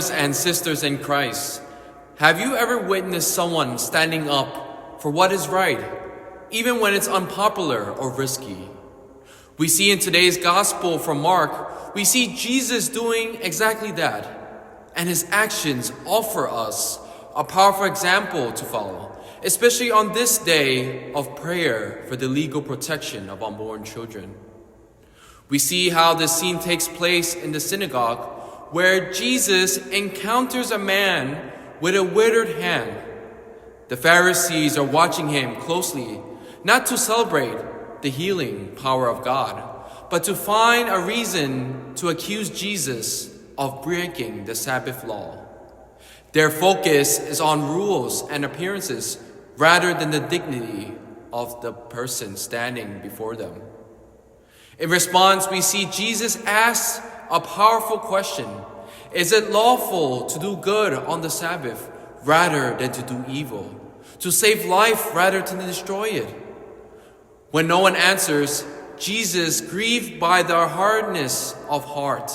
And sisters in Christ, have you ever witnessed someone standing up for what is right, even when it's unpopular or risky? We see in today's gospel from Mark, we see Jesus doing exactly that, and his actions offer us a powerful example to follow, especially on this day of prayer for the legal protection of unborn children. We see how this scene takes place in the synagogue, where Jesus encounters a man with a withered hand. The Pharisees are watching him closely, not to celebrate the healing power of God, but to find a reason to accuse Jesus of breaking the Sabbath law. Their focus is on rules and appearances rather than the dignity of the person standing before them. In response, we see Jesus ask a powerful question. Is it lawful to do good on the Sabbath rather than to do evil? To save life rather than destroy it? When no one answers, Jesus, grieved by their hardness of heart,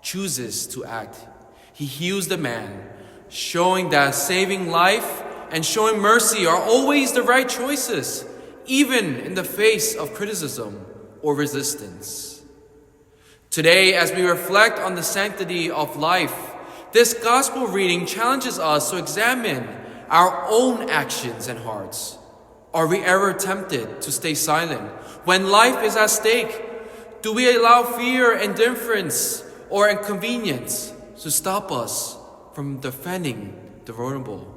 chooses to act. He heals the man, showing that saving life and showing mercy are always the right choices, even in the face of criticism or resistance. Today, as we reflect on the sanctity of life, this gospel reading challenges us to examine our own actions and hearts. Are we ever tempted to stay silent when life is at stake? Do we allow fear, indifference, or inconvenience to stop us from defending the vulnerable?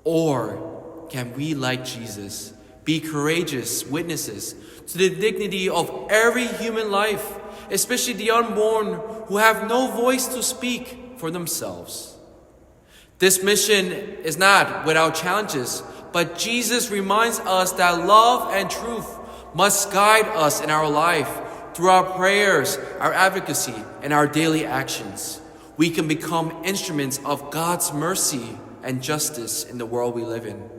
Or can we, like Jesus, be courageous witnesses to the dignity of every human life, especially the unborn who have no voice to speak for themselves? This mission is not without challenges, but Jesus reminds us that love and truth must guide us in our life through our prayers, our advocacy, and our daily actions. We can become instruments of God's mercy and justice in the world we live in.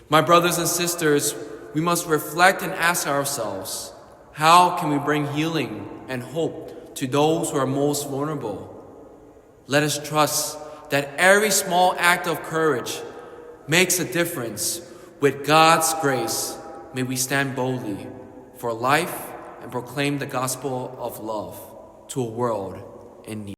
My brothers and sisters, we must reflect and ask ourselves, how can we bring healing and hope to those who are most vulnerable? Let us trust that every small act of courage makes a difference. With God's grace, may we stand boldly for life and proclaim the gospel of love to a world in need.